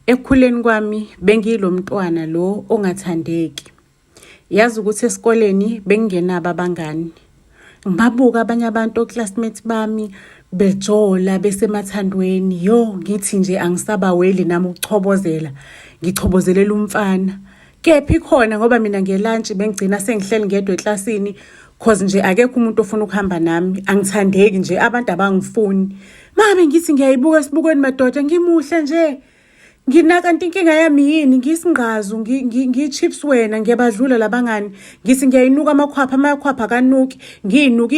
Ekukhuleni kwami bengilo mntwana lo ongathandeki. Yazi ukuthi esikoleni bengingenabo abangani. Ngibabuka abanye abantu oclassmates bami bejola besemathandweni. Ngithi nje angisabaweli nami ukuchobozela. Ngichobozelela umfana. Kephi khona ngoba mina ngelunch bengigcina sengihleli ngedwa eklasini cause nje akekho umuntu ofuna ukuhamba nami. Angithandeki nje abantu abangifuni. Mama ngithi ngiyayibuka esibukweni madoda ngimuhle nje. Kanti inkinga yami yini ngisingazu ngichips wena ngiyabadlula labangani ngithi ngiyayinuka amakhwapha kanuki ngiyinuka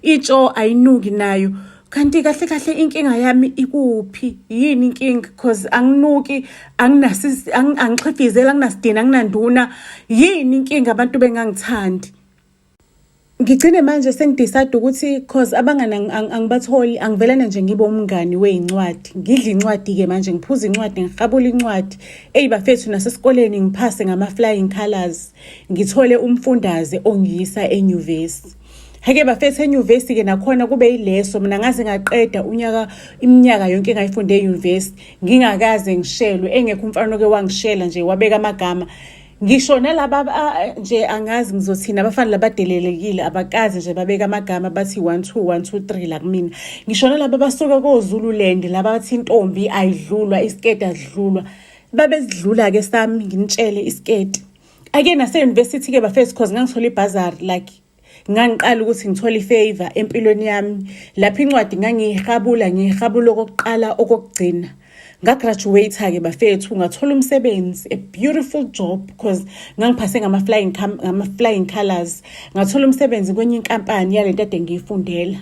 itsho ayinuki nayo kanti kahle inkinga yami ikuphi yini inkinga cause anginuki angixhifizela anginasidina anginanduna yini inkinga abantu bengangithandi. Ngigcine manje sengidecide ukuthi cause abangani angibatholi angivelana nje ngibe umngani weincwadi ngidla incwadi ke manje ngiphuza incwadi ngikhabula incwadi bafethu nasesikoleni ngiphase ngama flying colors ngithole umfundaze ongiyisa enyuvesi. Hake bafethu enyuvesi ke nakhona kube yileso mina ngaze ngaqeda iminyaka yonke engayifunde enyuvesi ngingakaze ngishelwe engekho umfana ke wangishela nje wabeka amagama. Ngisho nalaba nje angazi ngizothina abafana labadelelekile abakazi nje babeka amagama bathi 1 2 1 2 3 la kumina. Ngisho nalaba basuka koZululand laba bathi intombi ayidlulwa isketi adlulwa babezidlula ke sami nginitshele isketi. Ake nase university ke bafethu cause ngangithola ibhazari like ngangiqala ukuthi ngithole ifavor empilweni yami lapha incwadi ngiyihabula okokuqala okugcina. Ngagraduate ke bafethu ngathola umsebenzi a beautiful job because ngangiphase ngama flying colors ngathola umsebenzi kwenye inkampani yalento ade ngiyifundela.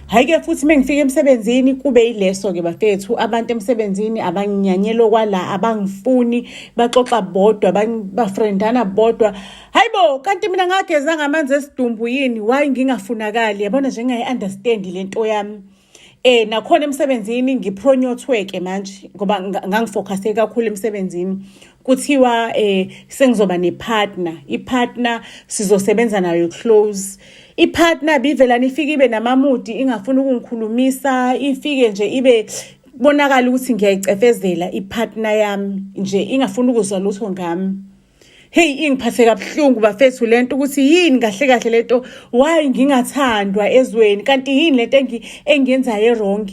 Hayike futhi mengifika emsebenzini kube yileso ke bafethu abantu emsebenzini abanginyanyelo kwala abangifuni baxoxa bodwa bafriendana bodwa. Hayibo kanti mina ngageza ngamanzi esidumbu yini why ngingafunakali yabona nje ngingayi-understand lento yami. Nakhona emsebenzini ngipronyotwe ke manje ngoba ngangifocuse kakhulu emsebenzini kuthiwa sengizoba nepartner ipartner sizosebenza nayo close. Ipartner bivelana ifike ibe namamudi ingafuni ukungikhulumisa ifike nje ibe bonakala ukuthi ngiyayicefezela ipartner yami nje ingafuni ukuzwa lutho ngami. Hey ingiphathe kabuhlungu bafethu lento ukuthi yini kahle lento why ngingathandwa ezweni kanti yini lento engiyenzayo wrong.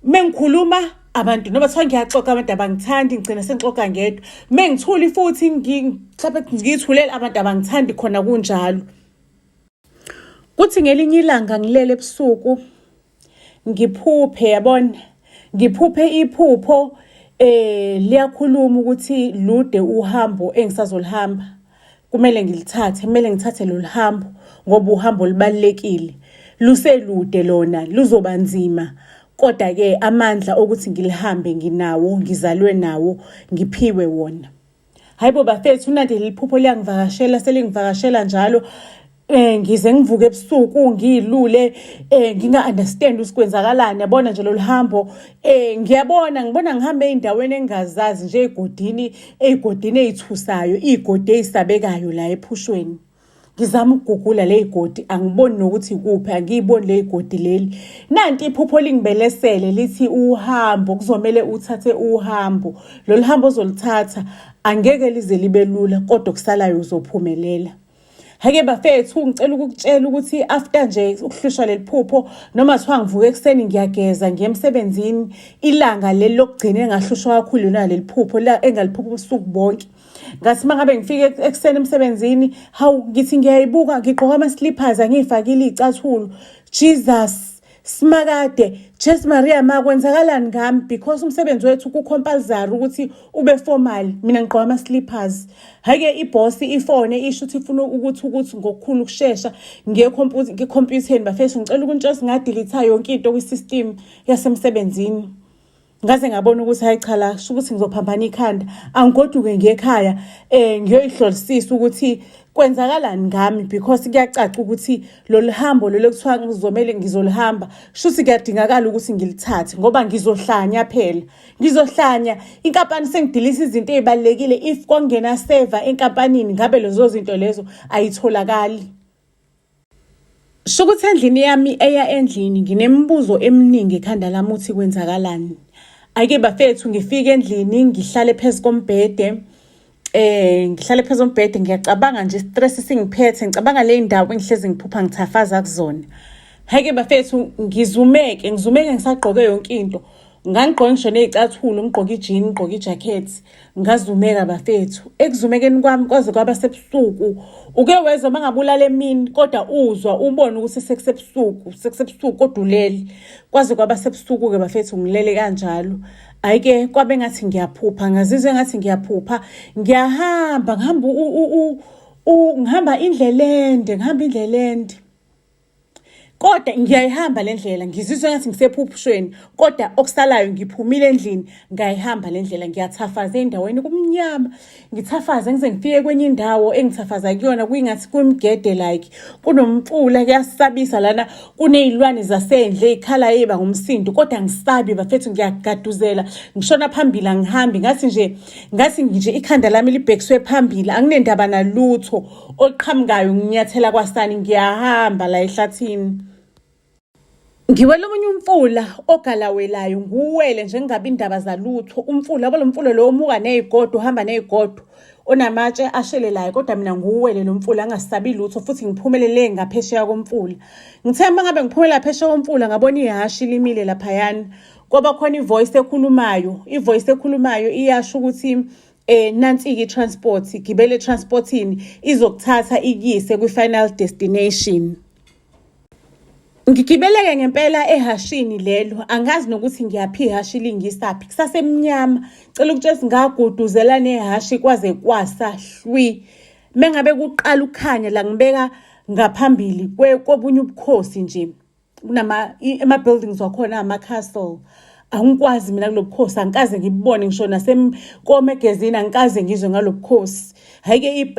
Mengikhuluma abantu noba thiwa ngiyaxoxa abantu abangithandi ngicina sengixoxa ngedwa mengithuli futhi ngithulela abantu abangithandi khona kunjalo. Kuthi ngelinye ilanga ngilele ebusuku ngiphuphe yabona ngiphuphe iphupho liyakhuluma ukuthi lude uhambo engisazolihamba kumele ngithathe lo hambo ngoba uhambo libalekile luselude lona luzoba nzima kodwa ke amandla ukuthi ngilihambe nginawo ngizalwe nawo ngiphiwe wona. Hayibo bafethu unandi liphupho liyangivakashela selingivakashela njalo ngize ngivuke ebusuku ngilule nginga-understand usikwenzakalani yabona nje lo hambo ngibona ngihambe eindaweni engazazi nje ey'godini ey'thusayo iy'godi ey'sabekayo la ephushweni. Ngizama ukugugula le y'godi angiboni nokuthi kuphi angiyiboni le y'godi leli. Nanti iphupho lingibelesele lithi uhambo kuzomele uthathe uhambo lolu hambo ozolithatha angeke lize libe lula kodwa kusalayo uzophumelela. Hake bafethu ngicela ukukutshela ukuthi after nje ukuhlushwa leliphupho noma thiwa ngivuka ekseni ngiyageza ngiyemsebenzini ilanga leli lokugcina engahlushwa kakhulu naleliphupho la engaliphupho ubusuku bonke. Ngathi mangabe ngifike ekseni emsebenzini ngithi ngiyayibuka ngigqoka ama-slippers angiyifakile iy'cathulo Jesus Smakade Jesu Maria makwenzakalani ngami because umsebenzi wethu ku-compulsory ukuthi ube formal mina ngigqoka ama-slippers. Hake iboss ifone isho ukuthi ifuna ukuthi ngokukhulu ukushesha ngekhompyutheni bafethu ngicela ukuthi singadelete yonke into kwi-system yasemsebenzini. Ngaze ngabona ukuthi hayi cha la sho ukuthi ngizophambana ikhanda angigoduke ngekhaya ngiyoyihlolisisa ukuthi kwenzakalani ngami because kuyacaca ukuthi lo hambo lelo kuthiwa ngizomele ngizolihamba shuthi kuyadingakala ukuthi ngilithathe ngoba ngizohlanya phela ngizohlanya inkampani sengidilisa izinto ezibalekile if kwangena server enkampanini ngabe lezo zinto lezo ayitholakali. Shukuthi endlini yami eya endlini nginemibuzo eminingi ekhanda lami uthi kwenzakalani. Ake bafethu ngifike endlini ngihlale phezu kombhede. Ngihlale phezu kombhede ngiyacabanga nje stress singiphethe, ngicabanga le ndawo engihlezi ngiphupha ngithafaza kuzona. Hake bafethu ngizumeke ngisagqoke yonke into. Ngangigqoke ngisho nezicathulo, ngigqoke ijini, ngigqoke ijacket, ngazumeka bafethu. Ekuzumekeni kwami kwaze kwaba sebusuku. Uke wezwa mangabulala emini kodwa uzwa ubone ukuthi sekusebusuku kodwa ulele. Kwaze kwaba sebusuku ke bafethu ngilele kanjalo. Ayike kwabe ngathi ngiyaphupha, ngazizwe ngathi ngiyaphupha. Ngihamba indlela ende. Kodwa ngiyayihamba le ndlela, ngizizwe ngathi ngisephuphusweni, kodwa okusalayo ngiphumile endlini, ngayihamba le ndlela, ngiyathafaza endaweni kumnyama. Ngithafaza ngize ngifike kwenye indawo engithafaza kuyona kuyingathi kumgede like kunomfula kuyasabisa lana, kunezilwane zasendle ezikhala eba ngumsindo, kodwa angisabi bafethu ngiyagaduzela. Ngishona phambili angihambi, ngathi nje ikhanda lami libhekiswe phambili, anginendaba nalutho oqhamukayo nginyathela kwasani, ngiyahamba la ehlathini. Ngiwela omunye umfula ogalawelayo, nguwele nje ngingabi indaba zalutho. Umfula yabo lo mfula lo omuka nezigodo, uhamba nezigodo, onamatshe ashelelayo, kodwa mina nguwele lo mfula angasabi lutho futhi ngiphumelele ngaphesheya komfula. Ngithe mangabe ngiphumela phesheya komfula ngabona ihashi limile laphayana. Kwaba khona ivoice ekhulumayo iyasho ukuthi nansi-ke transport, gibele transportini izokuthatha ikuyise kwi-final destination. Ngigibeleke ngempela ehashini lelo, angazi nokuthi ngiyaphi ihashi lingisaphi, kusasemnyama. Cela ukutshela ngaguduzela nehashi kwaze kwasa hlwi. Mengabe kuqala ukukhanya la ngibeka ngaphambili kobunye ubukhosi nje, ema buildings wakhona ama castle. Angikwazi mina kulobukhosi, angikaze ngibone ngisho nasemkomegezini, angikaze ngizwe ngalobukhosi. Hayike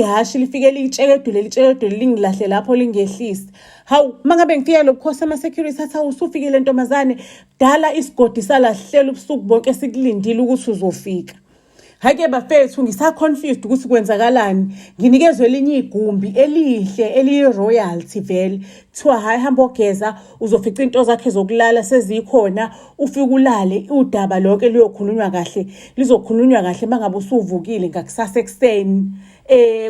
ihashi lifike litshekedule lingilahle lapho lingehlisa. Hawu mangabe ngifika lobukhosi ama security athi usufike le ntombazane, dala isigodi salahlela ubusuku bonke sikulindile ukuthi uzofika. Hake bafethu ngisa-confused ukuthi kwenzakalani. Nginikezwe elinye igumbi elihle eliyi-royalty vele. Kuthiwa hayi hamba ogeza uzofica into zakhe zokulala sezikhona, ufike ulale, udaba lonke lizokhulunywa kahle mangabe usuvukile ngakusasa ekuseni.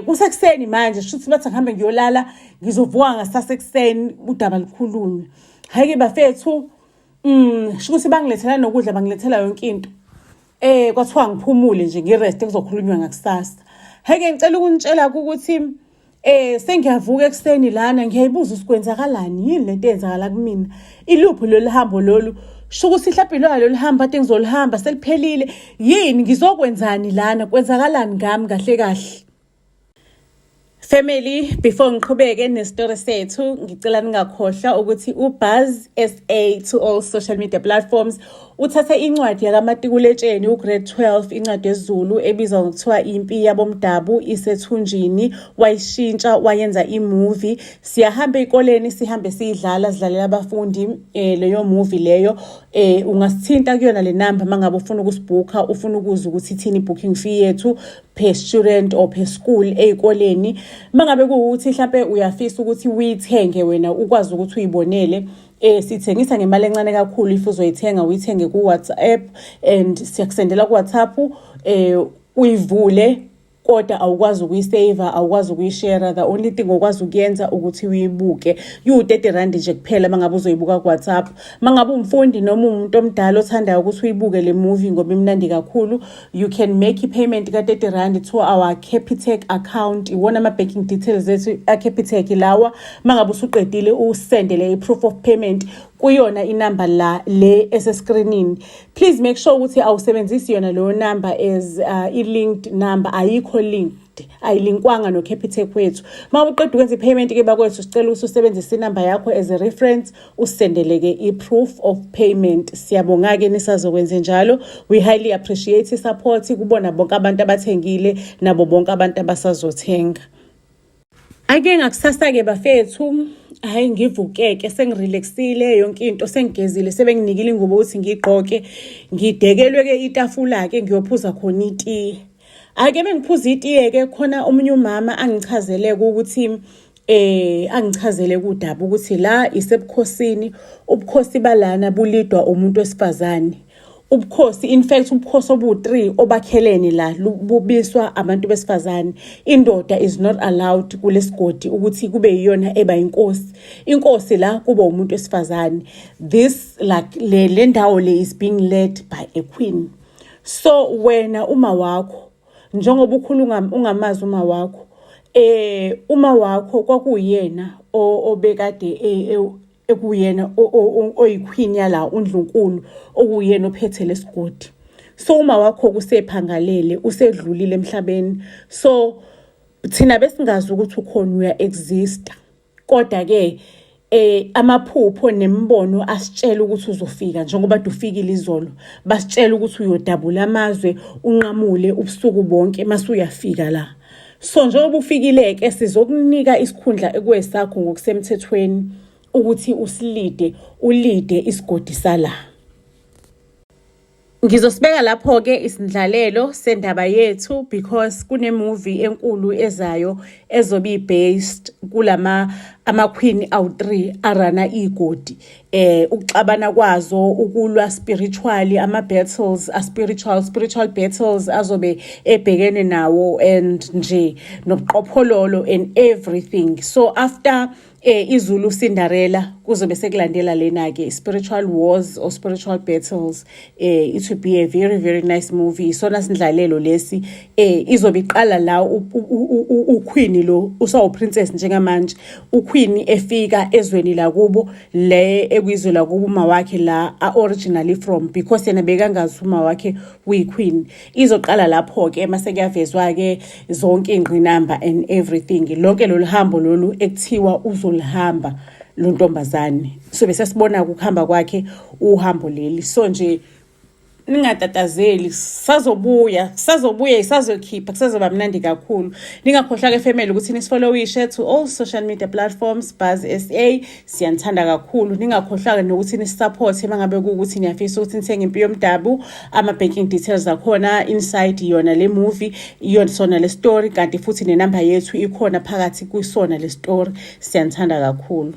Kusekuseni manje shuthi bathi ngihambe ngiyolala ngizovuka ngasasa ekuseni udaba likhulunywe. Hake bafethu shuthi bangilethela nokudla, bangilethela yonke into. Kwathiwa ngiphumule nje ngirest kuzokhulunywa ngakusasa. Hake ngicela ukunitshela ukuthi sengiyavuka ekuseni lana ngiyayibuza usikwenzakalani yini lento eyenzakala kumina. Iluphi lolu hambo lolu? Shukuthi mhlawumbe lolu hambo ade ngizolihamba seliphelile yini, ngizokwenzani lana, kwenzakalani ngami kahle. Family, before ngiqhubeke nestory sethu, ngicela ningakhohlwa ukuthi uBuzz SA to all social media platforms uthathe incwadi yakaMatikuletsheni ugrade 12, incwadi yesiZulu ebizwa ngokuthiwa Impi Yabomdabu isethunjini, wayishintsha wayenza imovie. Siyahamba ezikoleni sihambe sidlalela abafundi leyo movie leyo. Ungasithinta kuyona le number mangabe ufuna ukusibooka, ufuna ukuzwa ukuthi ithini booking fee yethu per student or per school ezikoleni. Mangabe kuukuthi mhlawumbe uyafisa ukuthi uyithenge wena ukwazi ukuthi uyibonele, sithengisa ngemali encane kakhulu. If uzoyithenga uyithenge ku WhatsApp and siyakusendela ku WhatsApp, uyivule kodwa awukwazi ukuyisave, awukwazi ukuyishare. The only thing okwazi ukuyenza ukuthi uyibuke u-R30 nje kuphela mangabe uzoyibuka ku WhatsApp. Mangabe umfundi noma umuntu omdala othandayo ukuthi uyibuke le movie ngoba imnandi kakhulu, you can make i-payment ka-R30 to our Capitec account. Iwona ama-banking details ethu a-Capitec lawa. Mangabe usuqedile usendele i-proof of payment kuyona inamba le esescreenini. Please make sure ukuthi awusebenzisi yona leyo number as i-linked number, ayikho linked, ayilinkwanga no Capitec wethu. Uma uqeda ukwenza i-payment ke bakwethu sicela ukuthi usebenzise inamba yakho as a reference, usendeleke i-proof of payment. Siyabonga ke nisazokwenza njalo. We highly appreciate i-support kubona bonke abantu abathengile nabo bonke abantu abasazothenga. Ake ngakusasa ke bafethu, hayi ngivukeke sengirelaxile yonke into sengigezile, sebenginikile ingubo ukuthi ngigqoke, ngidekelwe ke itafula ke ngiyophuza khona itiye. Ake bengiphuza itiye ke khona omunye umama angichazele ukuthi angichazele kudaba ukuthi la isebukhosini, ubukhosi balana bulidwa umuntu wesifazane. ubukhosi, in fact ubukhosi obu-3 obakhelene la bubiswa abantu besifazane. Indoda is not allowed kulesigodi ukuthi kube yiyona eba inkosi. Inkosi la kuba umuntu wesifazane. This like le ndawo le is being led by a queen. So wena uma wakho njengoba ukhuluma ungamazi uma wakho, uma wakho kwakuyena obekade ekuyena oyiqueen yala uNdlunkulu, okuyena ophethe lesigodi. So uma wakho kusephangalele, usedlulile emhlabeni, so thina besingazi ukuthi ukhona uya exist, kodwa ke amaphupho nembono asitshela ukuthi uzofika njengoba ufikile izolo, basitshela ukuthi uyodabula amazwe, unqamule ubusuku bonke masuyafika la. So njengoba ufikile ke sizokunika isikhundla ekwesakho ngokusemthethweni ukuthi ulide isigodi sala. Ngizosibeka lapho ke isindlalelo sendaba yethu because kune movie enkulu ezayo ezobe based kulama ama-queen awu-3 arana igodi. Ukuxabana kwazo, ukulwa spiritually, ama-battles spiritual battles azobe ebhekene nawo and nje nobuqophololo and everything. So after iZulu Cinderella kuzobe sekulandela lena ke spiritual wars or spiritual battles. It will be a very very nice movie. Sona sindlalelo lesi izobe iqala la uqueen lo usawu princess njengamanje, uqueen efika ezweni lakubo le ekuyizwe lakubo uma wakhe la originally from, because yena bekangazi uma wakhe uyiqueen. Izoqala lapho ke mase kuyavezwa ke zonke ingqinamba and everything. Lonke lo hambo lolu ekuthiwa uzolihamba lo ntombazane, so bese sibona ukuhamba kwakhe uhambo leli. So nje ningatatazeli, sazobuya isazokhipha, kusazoba mnandi kakhulu. Ningakhohlwa ke family ukuthi nisifollowishe to all social media platforms Buzz SA. Siyanthanda kakhulu. Ningakhohlwa nokuthi nisupport mangabe ukuthi niyafisa ukuthi nithenge impi yomdabu, ama banking details akhona inside yona le movie, yona sona le story, kanti futhi nenamba yethu ikhona phakathi kusona le story. Siyanthanda kakhulu.